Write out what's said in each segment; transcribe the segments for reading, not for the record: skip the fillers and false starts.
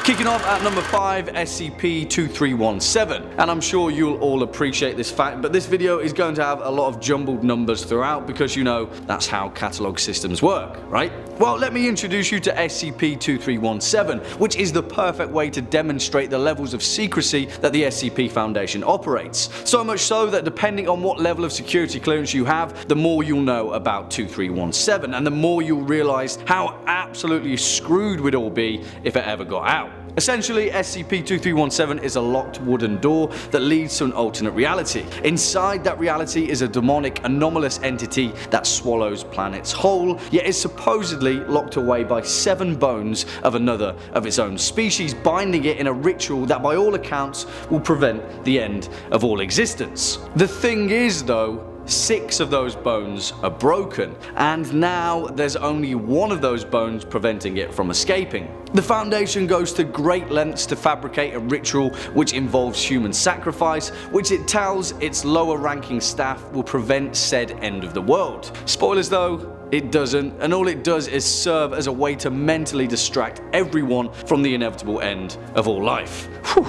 Kicking off at number 5, SCP-2317, and I'm sure you'll all appreciate this fact, but this video is going to have a lot of jumbled numbers throughout because you know that's how catalogue systems work, right? Well, let me introduce you to SCP-2317, which is the perfect way to demonstrate the levels of secrecy that the SCP Foundation operates. So much so that depending on what level of security clearance you have, the more you'll know about 2317, and the more you'll realise how absolutely screwed we'd all be if it ever got out. Essentially, SCP-2317 is a locked wooden door that leads to an alternate reality. Inside that reality is a demonic, anomalous entity that swallows planets whole, yet is supposedly locked away by 7 bones of another of its own species, binding it in a ritual that by all accounts will prevent the end of all existence. The thing is though, 6 of those bones are broken, and now there's only 1 of those bones preventing it from escaping. The Foundation goes to great lengths to fabricate a ritual which involves human sacrifice, which it tells its lower ranking staff will prevent said end of the world. Spoilers though, it doesn't, and all it does is serve as a way to mentally distract everyone from the inevitable end of all life. Whew,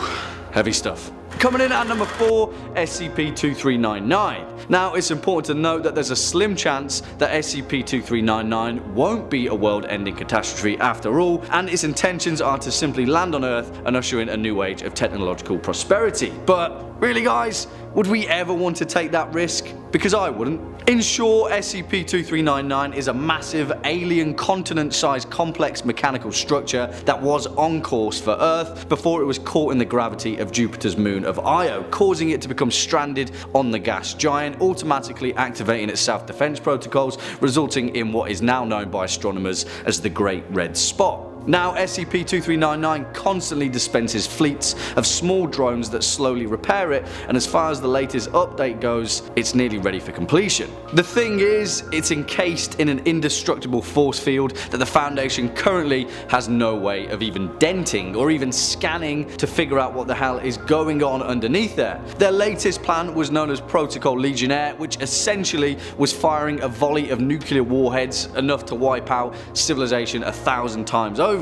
heavy stuff. Coming in at number 4, SCP-2399. Now, it's important to note that there's a slim chance that SCP-2399 won't be a world-ending catastrophe after all, and its intentions are to simply land on Earth and usher in a new age of technological prosperity. But really guys, would we ever want to take that risk? Because I wouldn't. In short, SCP-2399 is a massive alien continent-sized complex mechanical structure that was on course for Earth before it was caught in the gravity of Jupiter's moon of Io, causing it to become stranded on the gas giant, automatically activating its self-defense protocols, resulting in what is now known by astronomers as the Great Red Spot. Now, SCP-2399 constantly dispenses fleets of small drones that slowly repair it, and as far as the latest update goes, it's nearly ready for completion. The thing is, it's encased in an indestructible force field that the Foundation currently has no way of even denting or even scanning to figure out what the hell is going on underneath there. Their latest plan was known as Protocol Legionnaire, which essentially was firing a volley of nuclear warheads enough to wipe out civilization 1,000 times over.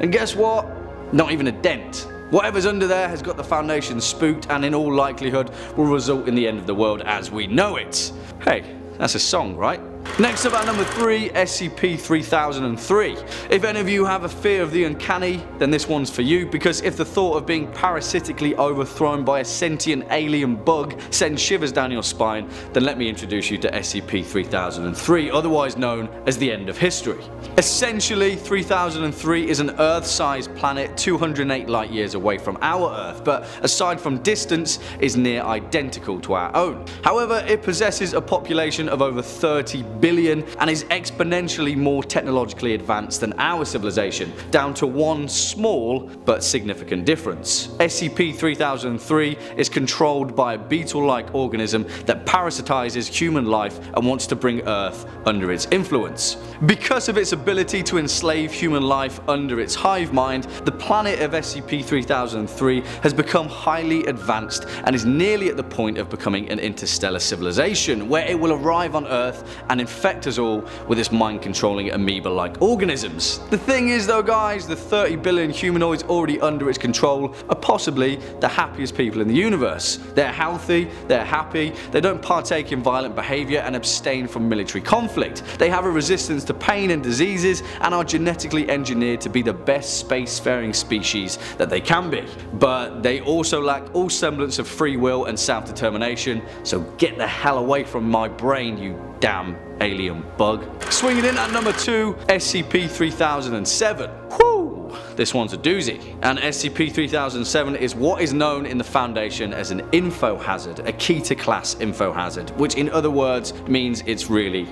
And guess what? Not even a dent. Whatever's under there has got the Foundation spooked and in all likelihood will result in the end of the world as we know it. Hey, that's a song, right? Next up at number 3, SCP-3003. If any of you have a fear of the uncanny, then this one's for you, because if the thought of being parasitically overthrown by a sentient alien bug sends shivers down your spine, then let me introduce you to SCP-3003, otherwise known as the end of history. Essentially, 3003 is an Earth-sized planet 208 light years away from our Earth, but aside from distance, is near identical to our own. However, it possesses a population of over 30 billion and is exponentially more technologically advanced than our civilization, down to one small but significant difference. SCP-3003 is controlled by a beetle-like organism that parasitizes human life and wants to bring Earth under its influence. Because of its ability to enslave human life under its hive mind, the planet of SCP-3003 has become highly advanced and is nearly at the point of becoming an interstellar civilization, where it will arrive on Earth and infect us all with its mind-controlling amoeba-like organisms. The thing is though guys, the 30 billion humanoids already under its control are possibly the happiest people in the universe. They're healthy, they're happy, they don't partake in violent behaviour and abstain from military conflict. They have a resistance to pain and diseases and are genetically engineered to be the best spacefaring species that they can be. But they also lack all semblance of free will and self-determination, so get the hell away from my brain, you damn alien bug. Swinging in at number 2, SCP-3007. Whew! This one's a doozy. And SCP-3007 is what is known in the Foundation as an info hazard, a key to class info hazard, which in other words means it's really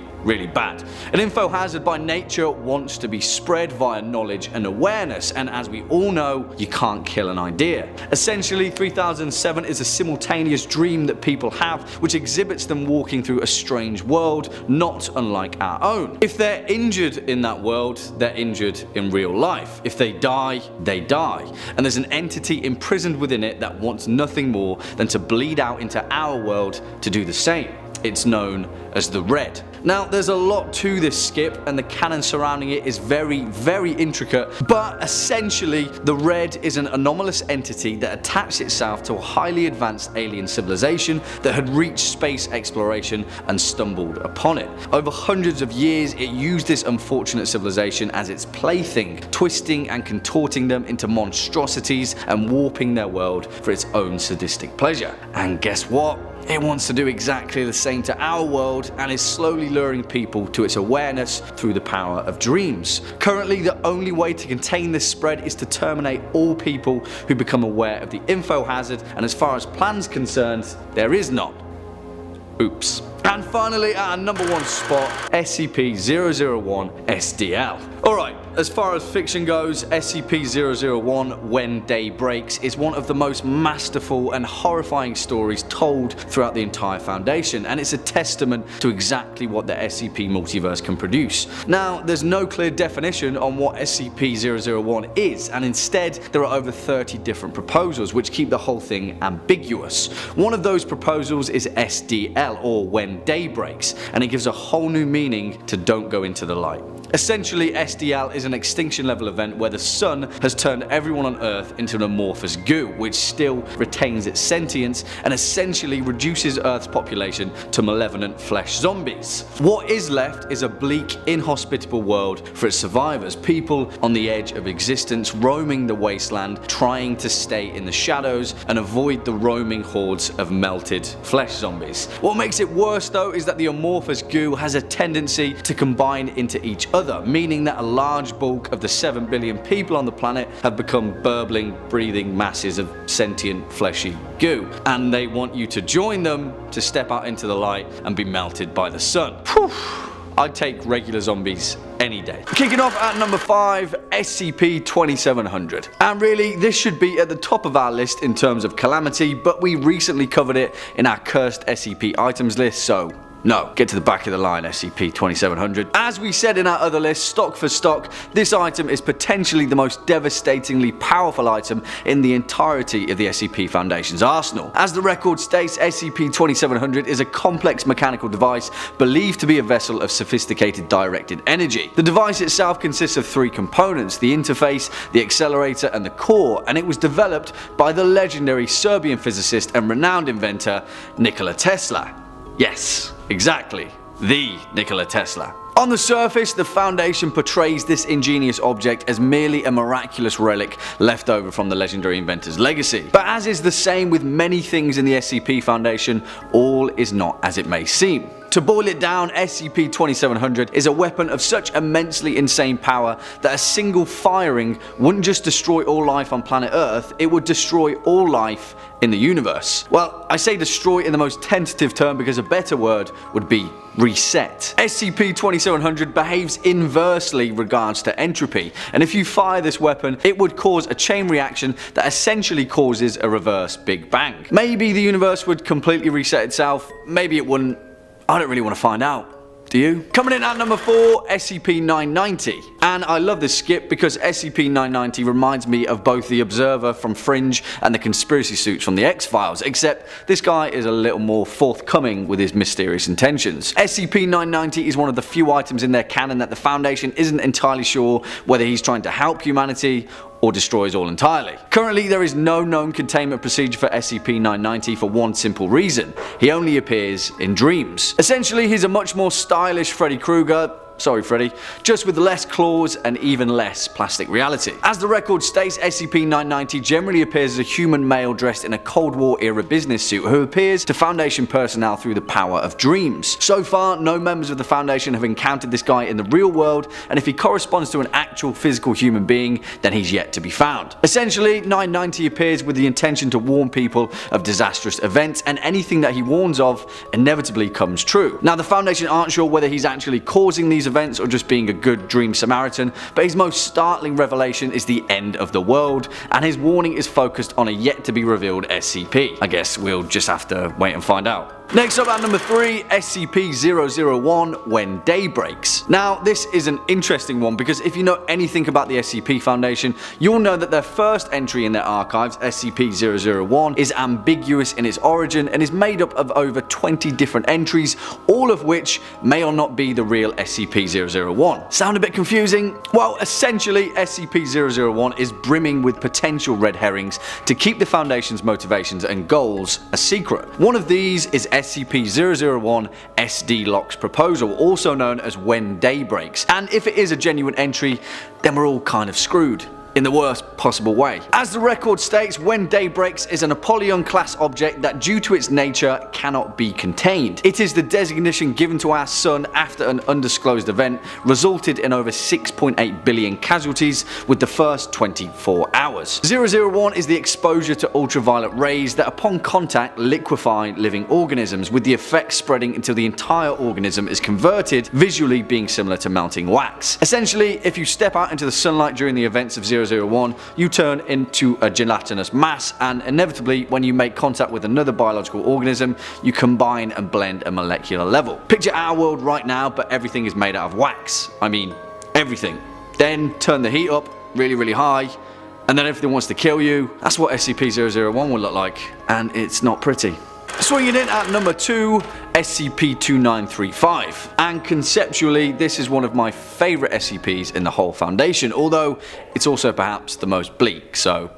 bad. An info hazard by nature wants to be spread via knowledge and awareness, and as we all know, you can't kill an idea. Essentially, 3007 is a simultaneous dream that people have, which exhibits them walking through a strange world, not unlike our own. If they're injured in that world, they're injured in real life. If they die, they die. And there's an entity imprisoned within it that wants nothing more than to bleed out into our world to do the same. it's known as the Red. Now, there's a lot to this skip, and the canon surrounding it is very intricate, but essentially the Red is an anomalous entity that attached itself to a highly advanced alien civilization that had reached space exploration and stumbled upon it. Over hundreds of years, it used this unfortunate civilization as its plaything, twisting and contorting them into monstrosities and warping their world for its own sadistic pleasure. And guess what? It wants to do exactly the same to our world and is slowly luring people to its awareness through the power of dreams. Currently, the only way to contain this spread is to terminate all people who become aware of the info hazard, and as far as plans concerned, there is none. Oops. And finally, at our number 1 spot, SCP-001 SDL. Alright, as far as fiction goes, SCP-001 When Day Breaks is one of the most masterful and horrifying stories told throughout the entire Foundation, and it's a testament to exactly what the SCP multiverse can produce. Now, there's no clear definition on what SCP-001 is, and instead there are over 30 different proposals which keep the whole thing ambiguous. One of those proposals is SDL, or When Day Breaks, and it gives a whole new meaning to Don't Go Into the Light. Essentially, SDL is an extinction level event where the sun has turned everyone on Earth into an amorphous goo, which still retains its sentience and essentially reduces Earth's population to malevolent flesh zombies. What is left is a bleak, inhospitable world for its survivors, people on the edge of existence, roaming the wasteland, trying to stay in the shadows and avoid the roaming hordes of melted flesh zombies. What makes it worse though is that the amorphous goo has a tendency to combine into each other, meaning that a large bulk of the 7 billion people on the planet have become burbling, breathing masses of sentient, fleshy goo, and they want you to join them to step out into the light and be melted by the sun. Whew. I'd take regular zombies any day. Kicking off at number 5, SCP-2700. And really, this should be at the top of our list in terms of calamity, but we recently covered it in our cursed SCP items list, so no, get to the back of the line, SCP-2700. As we said in our other list, stock for stock, this item is potentially the most devastatingly powerful item in the entirety of the SCP Foundation's arsenal. As the record states, SCP-2700 is a complex mechanical device believed to be a vessel of sophisticated directed energy. The device itself consists of 3 components: the interface, the accelerator, and the core, and it was developed by the legendary Serbian physicist and renowned inventor Nikola Tesla. Yes, exactly, the Nikola Tesla. On the surface, the Foundation portrays this ingenious object as merely a miraculous relic left over from the legendary inventor's legacy. But as is the same with many things in the SCP Foundation, all is not as it may seem. To boil it down, SCP-2700 is a weapon of such immensely insane power that a single firing wouldn't just destroy all life on planet Earth, it would destroy all life in the universe. Well, I say destroy in the most tentative term because a better word would be reset. SCP-2700 behaves inversely regards to entropy, and if you fire this weapon, it would cause a chain reaction that essentially causes a reverse Big Bang. Maybe the universe would completely reset itself, maybe it wouldn't. I don't really want to find out. Do you? Coming in at number 4, SCP-990. And I love this skip because SCP-990 reminds me of both the Observer from Fringe and the conspiracy suits from the X-Files, except this guy is a little more forthcoming with his mysterious intentions. SCP-990 is one of the few items in their canon that the Foundation isn't entirely sure whether he's trying to help humanity or destroys all entirely. Currently, there is no known containment procedure for SCP-990 for one simple reason: he only appears in dreams. Essentially, he's a much more stylish Freddy Krueger. Sorry Freddy, just with less claws and even less plastic reality. As the record states, SCP-990 generally appears as a human male dressed in a Cold War era business suit who appears to Foundation personnel through the power of dreams. So far, no members of the Foundation have encountered this guy in the real world, and if he corresponds to an actual physical human being, then he's yet to be found. Essentially, 990 appears with the intention to warn people of disastrous events, and anything that he warns of inevitably comes true. Now, the Foundation aren't sure whether he's actually causing these events or just being a good dream Samaritan, but his most startling revelation is the end of the world, and his warning is focused on a yet to be revealed SCP. I guess we'll just have to wait and find out. Next up at number 3, SCP-001, When Day Breaks. Now this is an interesting one because if you know anything about the SCP Foundation, you'll know that their first entry in their archives, SCP-001, is ambiguous in its origin and is made up of over 20 different entries, all of which may or not be the real SCP-001. Sound a bit confusing? Well, essentially SCP-001 is brimming with potential red herrings to keep the Foundation's motivations and goals a secret. One of these is SCP-001 SD Locke's proposal, also known as When Day Breaks, and if it is a genuine entry, then we're all kind of screwed. In the worst possible way. As the record states, When Day Breaks is an Apollyon class object that due to its nature cannot be contained. It is the designation given to our sun after an undisclosed event resulted in over 6.8 billion casualties with the first 24 hours. 001 is the exposure to ultraviolet rays that upon contact liquefy living organisms, with the effect spreading until the entire organism is converted, visually being similar to melting wax. Essentially, if you step out into the sunlight during the events of 001, you turn into a gelatinous mass, and inevitably when you make contact with another biological organism, you combine and blend at a molecular level. Picture our world right now, but everything is made out of wax. I mean, everything. Then turn the heat up really high, and then everything wants to kill you. That's what SCP-001 will look like, and it's not pretty. Swinging in at number 2, SCP-2935. And conceptually, this is one of my favourite SCPs in the whole Foundation, although it's also perhaps the most bleak, so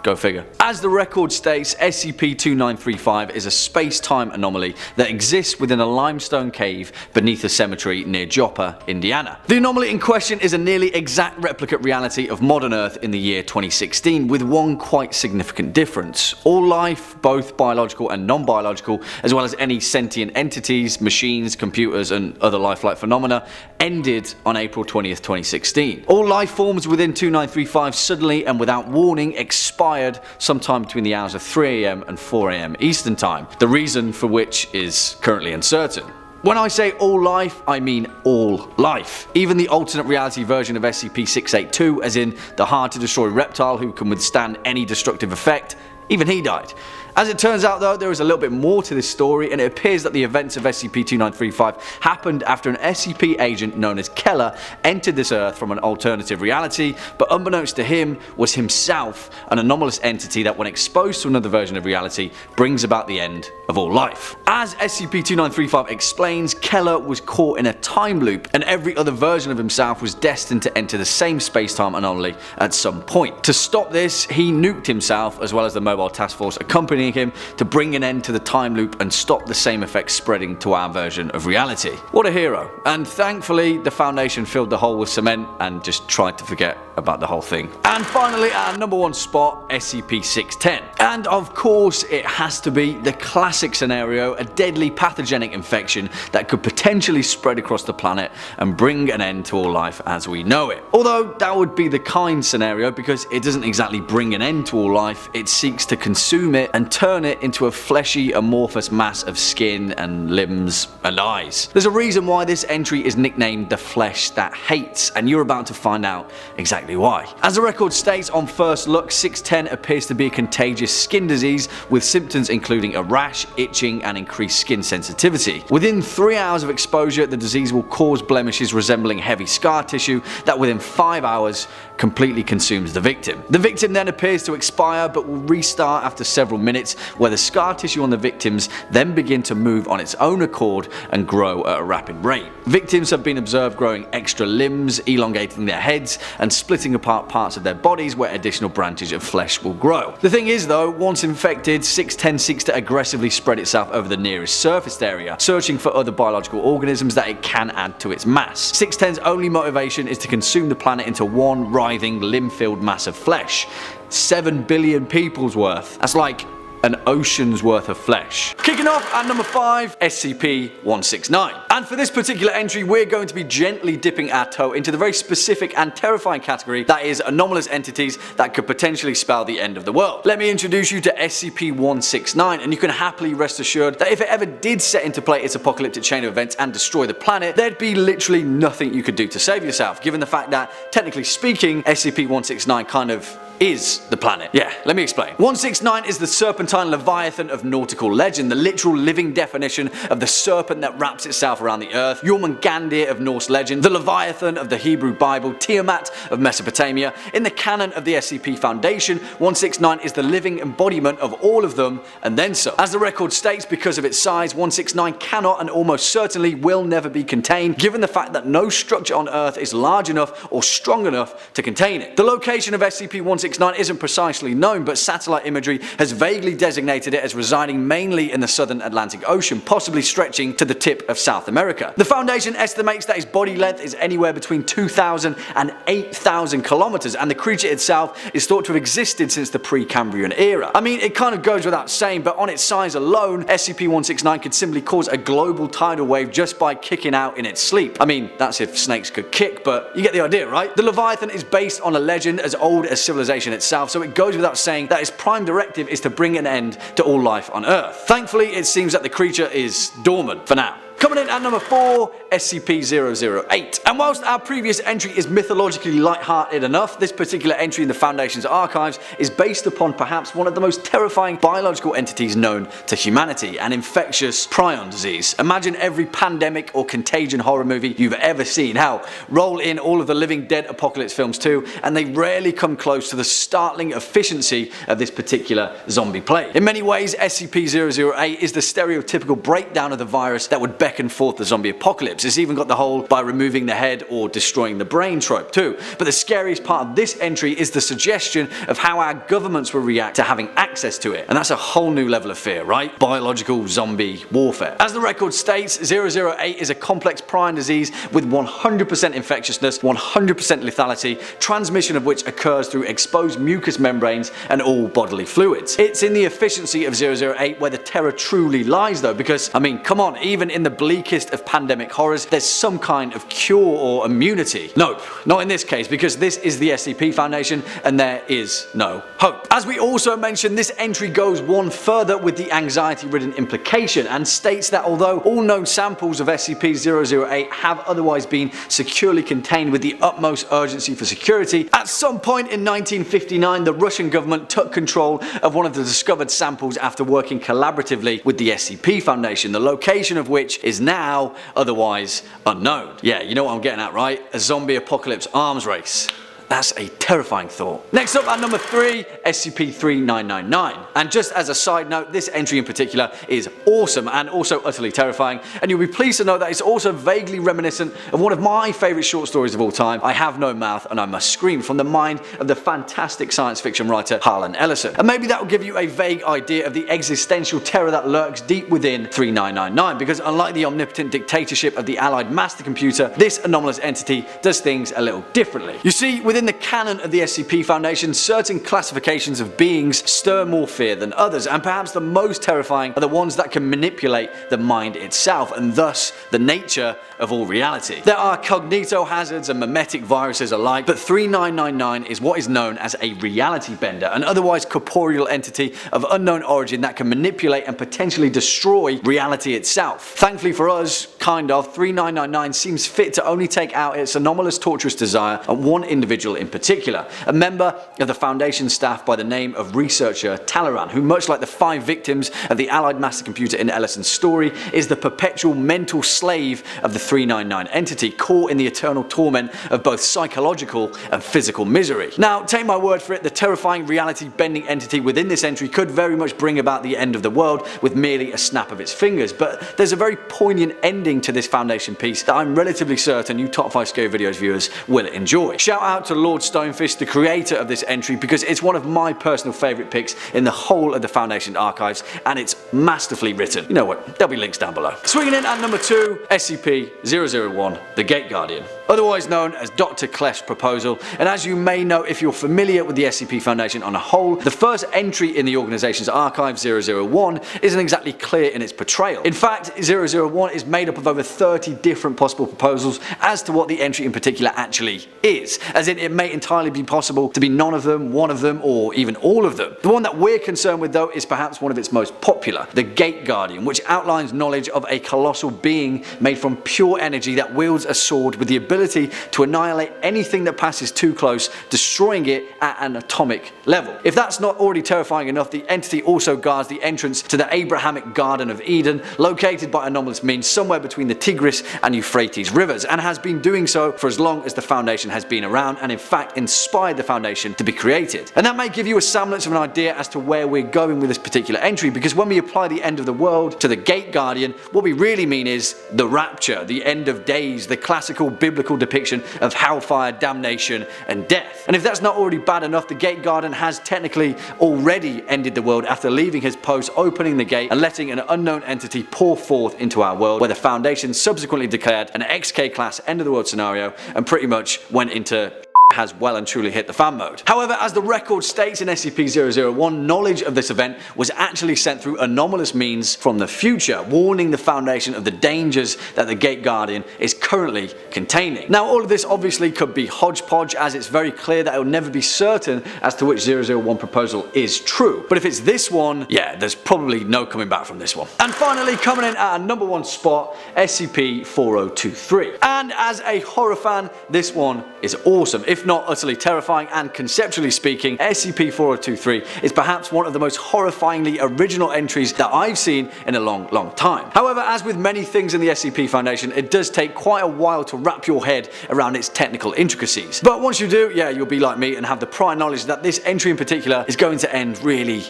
go figure. As the record states, SCP-2935 is a space-time anomaly that exists within a limestone cave beneath a cemetery near Joppa, Indiana. The anomaly in question is a nearly exact replicate reality of modern Earth in the year 2016, with one quite significant difference. All life, both biological and non-biological, as well as any sentient entities, machines, computers, and other lifelike phenomena, ended on April 20th, 2016. All life forms within 2935 suddenly and without warning expired sometime between the hours of 3 AM and 4 AM Eastern Time, the reason for which is currently uncertain. When I say all life, I mean all life. Even the alternate reality version of SCP-682, as in the hard to destroy reptile who can withstand any destructive effect, even he died. As it turns out though, there is a little bit more to this story, and it appears that the events of SCP-2935 happened after an SCP agent known as Keller entered this Earth from an alternative reality, but unbeknownst to him was himself an anomalous entity that when exposed to another version of reality brings about the end of all life. As SCP-2935 explains, Keller was caught in a time loop, and every other version of himself was destined to enter the same space-time anomaly at some point. To stop this, he nuked himself as well as the mobile task force accompanying him to bring an end to the time loop and stop the same effects spreading to our version of reality. What a hero. And thankfully the Foundation filled the hole with cement and just tried to forget about the whole thing. And finally at our number 1 spot, SCP-610. And of course it has to be the classic scenario, a deadly pathogenic infection that could potentially spread across the planet and bring an end to all life as we know it. Although that would be the kind scenario because it doesn't exactly bring an end to all life, it seeks to consume it and turn it into a fleshy amorphous mass of skin and limbs and eyes. There's a reason why this entry is nicknamed the flesh that hates, and you're about to find out exactly why. As the record states, on first look 610 appears to be a contagious skin disease with symptoms including a rash, itching and increased skin sensitivity. Within 3 hours of exposure the disease will cause blemishes resembling heavy scar tissue that within 5 hours completely consumes the victim. The victim then appears to expire but will restart after several minutes, where the scar tissue on the victims then begin to move on its own accord and grow at a rapid rate. Victims have been observed growing extra limbs, elongating their heads and splitting apart parts of their bodies where additional branches of flesh will grow. The thing is though, once infected, 610 seeks to aggressively spread itself over the nearest surfaced area, searching for other biological organisms that it can add to its mass. 610's only motivation is to consume the planet into one writhing, limb-filled mass of flesh. 7 billion people's worth. That's like an ocean's worth of flesh. Kicking off at number 5, SCP-169. And for this particular entry, we're going to be gently dipping our toe into the very specific and terrifying category that is anomalous entities that could potentially spell the end of the world. Let me introduce you to SCP-169, and you can happily rest assured that if it ever did set into play its apocalyptic chain of events and destroy the planet, there'd be literally nothing you could do to save yourself, given the fact that, technically speaking, SCP-169 kind of is the planet. Yeah, let me explain. 169 is the serpentine leviathan of nautical legend, the literal living definition of the serpent that wraps itself around the earth, Jormungandr of Norse legend, the Leviathan of the Hebrew Bible, Tiamat of Mesopotamia. In the canon of the SCP Foundation, 169 is the living embodiment of all of them and then some. As the record states, because of its size, 169 cannot and almost certainly will never be contained, given the fact that no structure on Earth is large enough or strong enough to contain it. The location of SCP-169 isn't precisely known, but satellite imagery has vaguely designated it as residing mainly in the southern Atlantic Ocean, possibly stretching to the tip of South America. The Foundation estimates that its body length is anywhere between 2,000 and 8,000 kilometers, and the creature itself is thought to have existed since the pre-Cambrian era. I mean, it kind of goes without saying, but on its size alone, SCP-169 could simply cause a global tidal wave just by kicking out in its sleep. I mean, that's if snakes could kick, but you get the idea, right? The Leviathan is based on a legend as old as civilization itself, so it goes without saying that its prime directive is to bring an end to all life on Earth. Thankfully, it seems that the creature is dormant for now. Coming in at number 4, SCP-008. And whilst our previous entry is mythologically light-hearted enough, this particular entry in the Foundation's archives is based upon perhaps one of the most terrifying biological entities known to humanity, an infectious prion disease. Imagine every pandemic or contagion horror movie you've ever seen. Hell, roll in all of the Living Dead apocalypse films too, and they rarely come close to the startling efficiency of this particular zombie plague. In many ways, SCP-008 is the stereotypical breakdown of the virus that would beckon forth the zombie apocalypse. It's even got the whole by removing the head or destroying the brain trope too. But the scariest part of this entry is the suggestion of how our governments will react to having access to it. And that's a whole new level of fear, right? Biological zombie warfare. As the record states, 008 is a complex prion disease with 100% infectiousness, 100% lethality, transmission of which occurs through exposed mucous membranes and all bodily fluids. It's in the efficiency of 008 where the terror truly lies though, because, I mean, come on, even in the bleakest of pandemic horrors, there's some kind of cure or immunity. Nope, not in this case, because this is the SCP Foundation and there is no hope. As we also mentioned, this entry goes one further with the anxiety-ridden implication and states that although all known samples of SCP-008 have otherwise been securely contained with the utmost urgency for security, at some point in 1959 the Russian government took control of one of the discovered samples after working collaboratively with the SCP Foundation, the location of which is now otherwise unknown. Yeah, you know what I'm getting at, right? A zombie apocalypse arms race. That's a terrifying thought. Next up at number 3, SCP-3999. And just as a side note, this entry in particular is awesome and also utterly terrifying, and you'll be pleased to know that it's also vaguely reminiscent of one of my favourite short stories of all time, I Have No Mouth and I Must Scream, from the mind of the fantastic science fiction writer Harlan Ellison. And maybe that will give you a vague idea of the existential terror that lurks deep within 3999, because unlike the omnipotent dictatorship of the Allied master computer, this anomalous entity does things a little differently. You see, within the canon of the SCP Foundation, certain classifications of beings stir more fear than others, and perhaps the most terrifying are the ones that can manipulate the mind itself, and thus the nature of all reality. There are cognitohazards and memetic viruses alike, but 3999 is what is known as a reality bender, an otherwise corporeal entity of unknown origin that can manipulate and potentially destroy reality itself. Thankfully for us, 3999 seems fit to only take out its anomalous torturous desire on one individual in particular, a member of the Foundation staff by the name of researcher Talleyrand, who, much like the 5 victims of the Allied master computer in Ellison's story, is the perpetual mental slave of the 399 entity, caught in the eternal torment of both psychological and physical misery. Now, take my word for it, the terrifying reality-bending entity within this entry could very much bring about the end of the world with merely a snap of its fingers, but there's a very poignant ending to this Foundation piece that I'm relatively certain you Top 5 Scary Videos viewers will enjoy. Shout out to Lord Stonefish, the creator of this entry, because it's one of my personal favourite picks in the whole of the Foundation archives, and it's masterfully written. You know what, there'll be links down below. Swinging in at number 2, SCP-001, the Gate Guardian, otherwise known as Dr. Clef's proposal. And as you may know if you're familiar with the SCP Foundation on a whole, the first entry in the organisation's archive, 001, isn't exactly clear in its portrayal. In fact, 001 is made up of over 30 different possible proposals as to what the entry in particular actually is, as in it may entirely be possible to be none of them, one of them, or even all of them. The one that we're concerned with though is perhaps one of its most popular, the Gate Guardian, which outlines knowledge of a colossal being made from pure energy that wields a sword with the ability to annihilate anything that passes too close, destroying it at an atomic level. If that's not already terrifying enough, the entity also guards the entrance to the Abrahamic Garden of Eden, located by anomalous means somewhere between the Tigris and Euphrates rivers, and has been doing so for as long as the Foundation has been around, and in fact inspired the Foundation to be created. And that may give you a semblance of an idea as to where we're going with this particular entry, because when we apply the end of the world to the Gate Guardian, what we really mean is the rapture, the end of days, the classical biblical depiction of hellfire, damnation, and death. And if that's not already bad enough, the Gate Guardian has technically already ended the world after leaving his post, opening the gate and letting an unknown entity pour forth into our world, where the Foundation subsequently declared an XK class end of the world scenario and pretty much went into has well and truly hit the fan mode. However, as the record states in SCP-001, knowledge of this event was actually sent through anomalous means from the future, warning the Foundation of the dangers that the Gate Guardian is currently containing. Now, all of this obviously could be hodgepodge, as it's very clear that it will never be certain as to which 001 proposal is true. But if it's this one, yeah, there's probably no coming back from this one. And finally, coming in at our number one spot, SCP-4023. And as a horror fan, this one is awesome, if not utterly terrifying, and conceptually speaking, SCP-4023 is perhaps one of the most horrifyingly original entries that I've seen in a long time. However, as with many things in the SCP Foundation, it does take quite a while to wrap your head around its technical intricacies. But once you do, yeah, you'll be like me and have the prior knowledge that this entry in particular is going to end really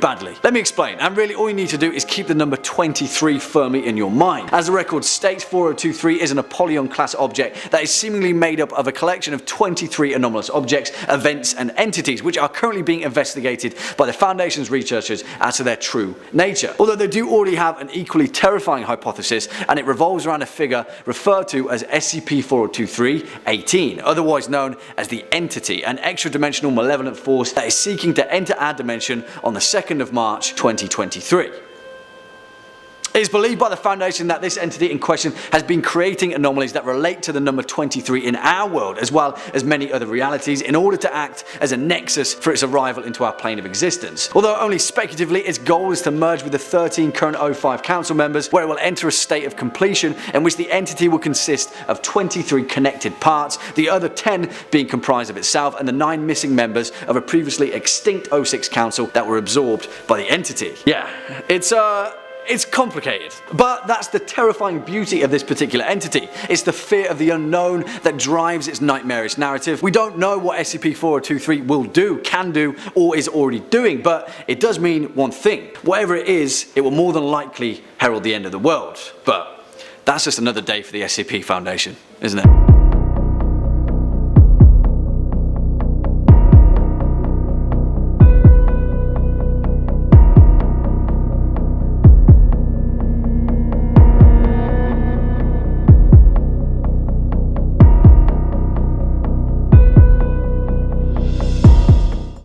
badly. Let me explain, and really all you need to do is keep the number 23 firmly in your mind. As the record states, 4023 is an Apollyon class object that is seemingly made up of a collection of 23 anomalous objects, events, and entities which are currently being investigated by the Foundation's researchers as to their true nature. Although they do already have an equally terrifying hypothesis, and it revolves around a figure referred to as SCP-4023-18, otherwise known as the Entity, an extra-dimensional malevolent force that is seeking to enter our dimension on the 2nd of March 2023. It is believed by the Foundation that this entity in question has been creating anomalies that relate to the number 23 in our world, as well as many other realities, in order to act as a nexus for its arrival into our plane of existence. Although only speculatively, its goal is to merge with the 13 current O5 council members, where it will enter a state of completion in which the entity will consist of 23 connected parts, the other 10 being comprised of itself, and the 9 missing members of a previously extinct O6 council that were absorbed by the entity. Yeah, it's complicated, but that's the terrifying beauty of this particular entity. It's the fear of the unknown that drives its nightmarish narrative. We don't know what SCP-4023 will do, can do, or is already doing, but it does mean one thing. Whatever it is, it will more than likely herald the end of the world. But that's just another day for the SCP Foundation, isn't it?